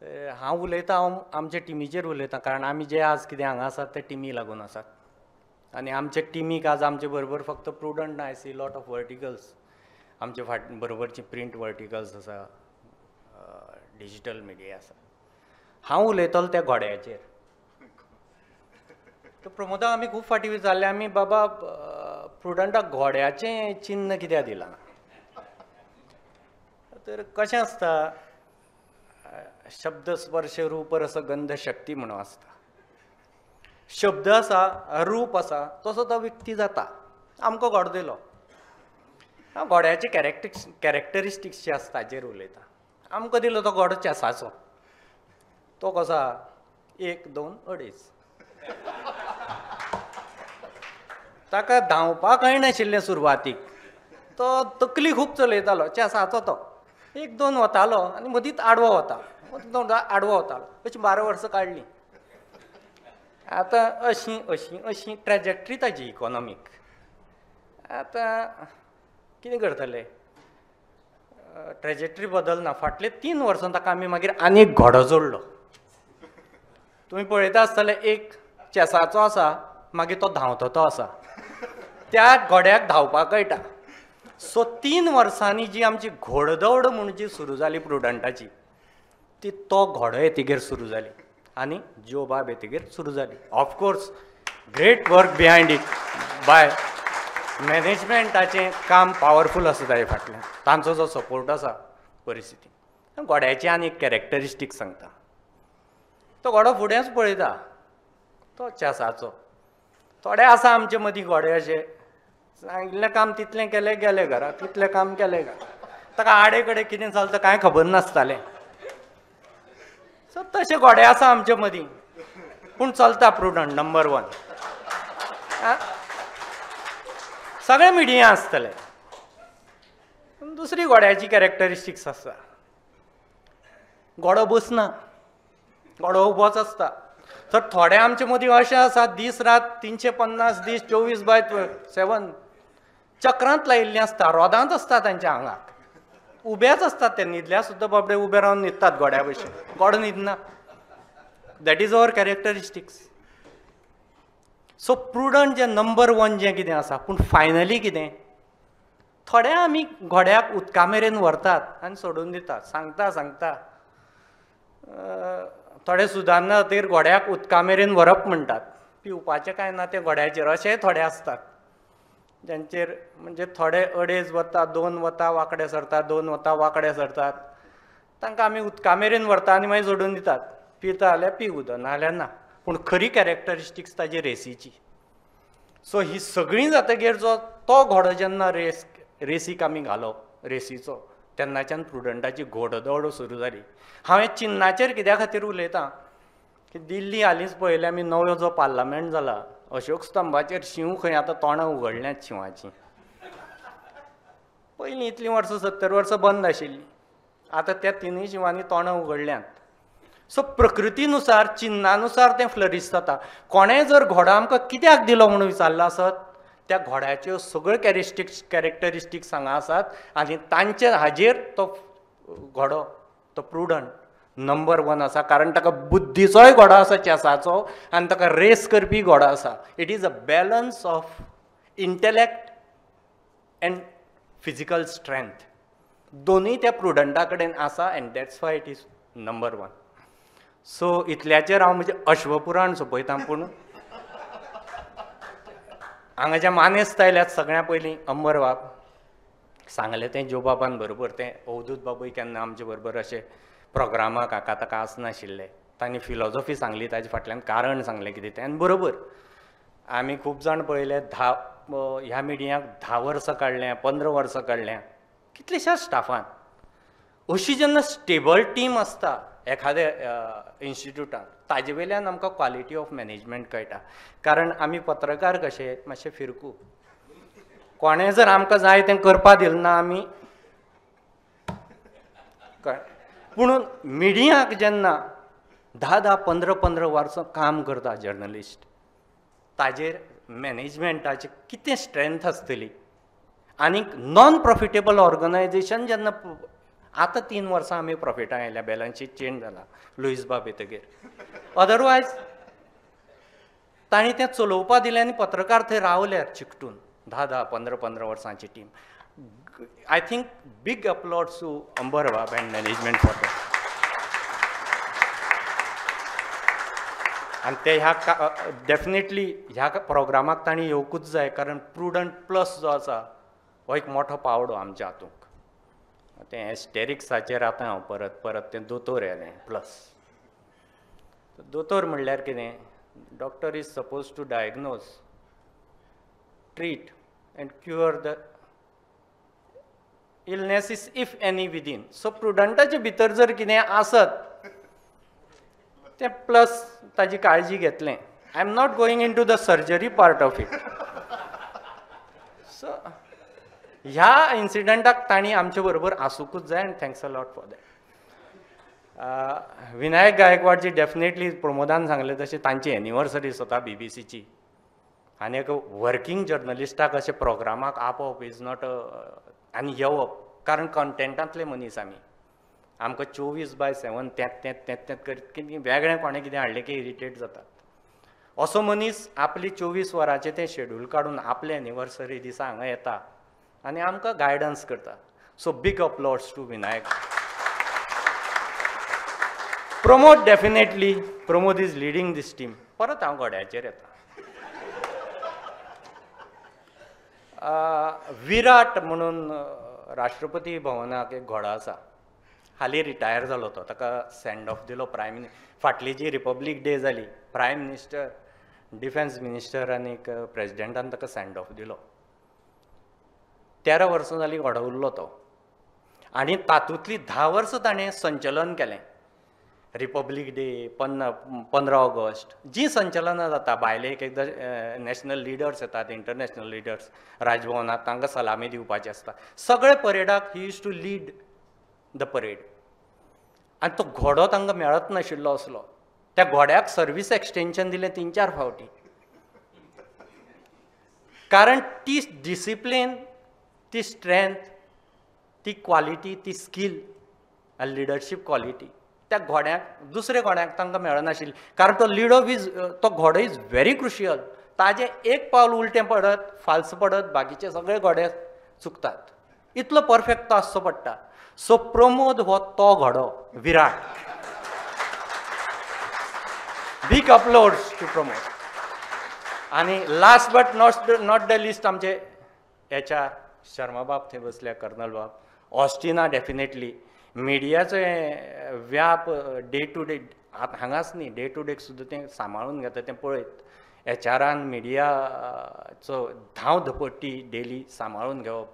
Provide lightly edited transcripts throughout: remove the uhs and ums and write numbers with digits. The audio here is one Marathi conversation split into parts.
हांव उलयतां, हांव आमचे टिमीचेर उलयतां, कारण आमी जे आज कितें हांगा आसात ते टिमी लागून आसात. आनी आमचे टिमीक आज आमचे बरोबर फक्त प्रुडंट ना, I see lot of verticals. आमचे बरोबरची प्रिंट वर्टिकल्स आसा, डिजिटल मिडिया आसा. हांव उलयतलो त्या घोड्याचेर. तर प्रमोदाक आमी खूब फावटी विचारले, आमी बाबा प्रुडंटाक घोड्याचें चिन्ह कित्याक दिलां? तर कशें आसता, शब्द स्पर्श रूप रस गंध शक्ती म्हणून आसता. शब्द आसा, रूप आसा, तसो तो व्यक्ती जाता. आमकां घोडो दिलो, घोड्याचे कॅरेक्टरिस्टिक्स जे आसता ताचेर उलयता. आमकां दिलो तो घोडो चेसाचो. तो कसो आहा, 1, 2, 2.5. ताका धांवपाक कळनाशिल्लें सुरवातीक. तो तकली खूब चलयतालो, चेसाचो तो. 1, 2 वतालो आनी मदींच आडवो वता, आडवो वतालो. अशी 12 वर्सां काडलीं. आतां अशी ट्रॅजेक्टरी ताची इकॉनॉमीक. आतां कितें करतले, ट्रॅजेक्टरी बदलना. फाटले 3 वर्सां ताका आमी मागीर आनी एक घोडो जोडलो. तुमी पळयता आसतले, एक चेसाचो आसा, मागीर तो धांवतो आसा. त्या घोड्याक धांवपाक कळटा. सो 3 वर्सांनी जी आमची घोडदौड म्हणून जी सुरू जाली प्रुडंटाची, ती तो घोडो येतगीर सुरू जाली आनी ज्यो बाब येतगीर सुरू जाली. Of course great work behind it by मॅनेजमेंटाचें काम पावरफूल आसा ताचे फाटल्यान. तांचो जो सपोर्ट आसा परिस्थितीन. घोड्याची आनी एक कॅरेक्टरिस्टीक सांगता. तो घोडो फुडेंच पळयता, तो चेसाचो. थोडे आसा आमचे मदीं घोडे अशे, सांगिल्लें काम तितलें केलें, गेले घरा, तितलें काम केलें घरा. ताका आडे कडेन कितें चलता कांय खबर नासतालें. सो तशे घोडे आसा आमचे मदीं, पूण चलता प्रुडंट नंबर 1. सगळे मिडिया आसतले. दुसरी घोड्याची कॅरेक्टरिस्टिक्स आसता. घोडो बसना, घोडो उबोच आसता. तर थोडे आमचे मदीं अशे आसात, दीस रात 350 दीस 24/7 चक्रांत लायिल्लीं आसता, रोदांत आसता तांच्या आंगाक. उबेच आसतात ते, न्हिदल्यार सुद्दां बाबडे उबे रावन न्हिदतात घोड्या भशेन. घोडो न्हिदना. That is our characteristics. So Prudent जें नंबर 1 जें कितें आसा, पूण फायनली कितें, थोडे आमी घोड्याक उदका मेरेन व्हरतात आनी सोडून दितात. सांगता थोडे सुदारना खातीर घोड्याक उदका मेरेन व्हरप म्हणटात. पिवपाचें कांय ना तें घोड्याचेर. अशेंय थोडे आसतात जांचेर, म्हणजे थोडे 2.5 वता, 2 वता, वांकडे सरतात, 2 वता, वांकडे सरतात. तांकां आमी उदका मेरेन व्हरता आनी मागीर सोडून दितात. पिता जाल्यार पी उदक, ना जाल्यार ना. पूण खरी कॅरेक्टरिस्टिक्स ताजी रेसीची. सो ही सगळीं जातकीर तो घोडो जेन्ना रेसीक आमी घालो, रेसीचो, तेन्नाच्यान प्रुडंटाची घोडदौड सुरू जाली. हांव हे चिन्नाचेर कित्या खातीर उलयतां की दिल्ली हालींच पळयलें आमी, नवो जो पार्लमेंट जाला, अशोक स्तंभाचेर शिंव खंय आतां तोंडां उगडल्यांत शिंवाचीं. पयलीं इतलीं वर्सां 70 वर्सां बंद आशिल्लीं. आतां त्या 3 शिंवांनी तोंडां उगडल्यांत. सो प्रकृतीनुसार, चिन्नानुसार तें फ्लरीश जाता. कोणेंय जर घोडो आमकां कित्याक दिलो म्हणून विचारलो आसत, त्या घोड्याच्यो सगळ्यो कॅरेक्टरिस्टिक्स हांगा आसात आनी तांचे हाजेर तो घोडो, तो प्रुडंट नंबर 1 आसा. कारण ताका बुद्धीचोय घोडो आसा चेसाचो आनी ताका रेस करपी घोडो आसा. It is a balance of intellect and physical strength. दोनूय त्या प्रुडंटा कडेन आसा and that's why it is number 1. So इतल्याचेर हांव म्हणजे अश्वपुराण सोंपयतां. पूण हांगा जे मानेस्त आयल्यात सगळ्यां पयलीं अंबर बाब सांगलें तें ज्यो बाबान बरोबर. तें अवधूत बाबूय केन्ना आमचे बरोबर अशे प्रोग्रामाक हाका ताका आसनाशिल्ले. तांणी फिलॉसॉफी सांगली, ताजे फाटल्यान कारण सांगलें कितें तें. आनी बरोबर आमी खूब जाण पळयले, ह्या मिडियाक 10 वर्सां काडल्या, 15 वर्सां काडल्या, कितलेशाच स्टाफान. अशी जेन्ना स्टेबल टीम आसता एखाद्या इन्स्टिट्यूटान, ताजे वयल्यान आमकां क्वॉलिटी ऑफ मॅनेजमेंट कळटा. कारण आमी पत्रकार कशे मातशे फिरकू. कोणें जर आमकां जाय तें करपा दिलें ना आमी कळ्ळें. पूण मिडियाक जेन्ना 10-10, 15-15 वर्सां काम करता जर्नलिस्ट, ताजेर मॅनेजमेंटाची कितें स्ट्रेंथ आसतली. आनीक नॉन प्रॉफिटेबल ऑर्गनायझेशन जेन्ना आतां 3 वर्सां आमी प्रॉफिटां आयल्या, बॅलन्स शीट चेंज जाला लुईस बाब येतकीर. अदरवायज तांणी तें चलोवपा दिलें आनी पत्रकार थंय रावल्यात चिकटून 10-10, 15-15 वर्सांची team. I think big applause to Ambar बाब एंड मॅनेजमेंट फॉर दॅट. आनी ते ह्या डेफिनेटली ह्या प्रोग्रामाक तांणी येवकूच जाय, कारण प्रुडंट प्लस जो आसा हो एक मोठो पावडो आमच्या हातूंत. तें एस्टेरिक्साचेर आतां हांव परत तें दोतोर येलें प्लस. दोतोर म्हणल्यार कितें, doctor is suppose to diagnose, treat and cure the illnesses if any within. So प्रुडंटाचे भितर जर कितें आसत तें प्लस ताजी काळजी घेतलें. I am not going in to the surgery part of it. So ह्या इन्सिडंटाक तांणी आमचे बरोबर आसूंकूच जाय आनी thanks a lot for that. Vinayak गायकवाडजी डेफिनेटली प्रमोदान सांगलें तशें तांची एनिवर्सरी जाता BBCची, आनी एक वर्कींग जर्नलिस्टाक अशें प्रोग्रामाक आपोवप इज नॉट आनी येवप, कारण कंटेंटांतले मनीस आमी. आमकां 24/7 तेंत करीत कितें वेगळें कोणें कितें हाडलें की इरिटेट जातात. असो मनीस आपली 24 वरांचें तें शेड्यूल काडून आपले एनिवर्सरी दिसा हांगा येता आनी आमकां गायडन्स करता. So big applause to Vinayak. Pramod definitely, Pramod is leading this team. परत हांव घोड्याचेर येता. विराट म्हणून राष्ट्रपती भवनाक एक घोडो आसा, हालीं रिटायर जालो तो, ताका सेंड ऑफ दिलो फाटली जी रिपब्लीक डे जाली, प्रायम मिनिस्टर, डिफेन्स मिनिस्टर आनी प्रेजिडेंटान ताका सेंड ऑफ दिलो. 13 वर्सां जालीं घोडो उरलो तो, आनी तातूंतली 10 वर्सां ताणें संचलन केलें. रिपब्लीक डे, 15 ऑगस्ट, जी संचलनां जाता, भायले एकदां नॅशनल लिडर्स येतात, इंटरनॅशनल लिडर्स राजभवनांत, तांकां सलामी दिवपाची आसता. सगळे परेडाक he use to lead the parade. आनी तो घोडो तांकां मेळत नाशिल्लो असलो. त्या घोड्याक सर्वीस एक्सटेंशन दिलें 3-4 फावटी, कारण ती डिसिप्लीन, ती स्ट्रेंथ, ती क्वालिटी, ती स्कील आनी लिडरशीप क्वालिटी त्या घोड्याक, दुसऱ्या घोड्याक तांकां मेळनाशिल्ली. कारण तो लिडर तो घोडो इज व्हेरी क्रुशियल. ताजें एक पावल उलटें पडत, फाल्स पडत, बाकीचे सगळे घोडे चुकतात. इतलो परफेक्ट तो आसचो पडटा. सो प्रमोद हो तो घोडो, Virat. Big applause to Pramod. आनी last but not the least आमचे HR शर्मा बाब थंय बसल्या, कर्नल बाब. ऑस्टिना डेफिनेटली मिडियाचो व्याप डे टू डे हांगाच न्ही, डे टू डे सुद्दां तें सांबाळून घेता तें पळयत. HRान मिडियाचो धांवधपट्टी डेली सांबाळून घेवप.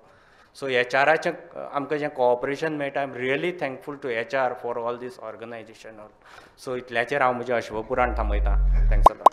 सो HRाचें आमकां जें कॉपरेशन मेळटा, I am really thankful to HR for all this organisation. So इतल्याचेर हांव म्हजें अश्वपुराण थांबयतां. Thanks a lot.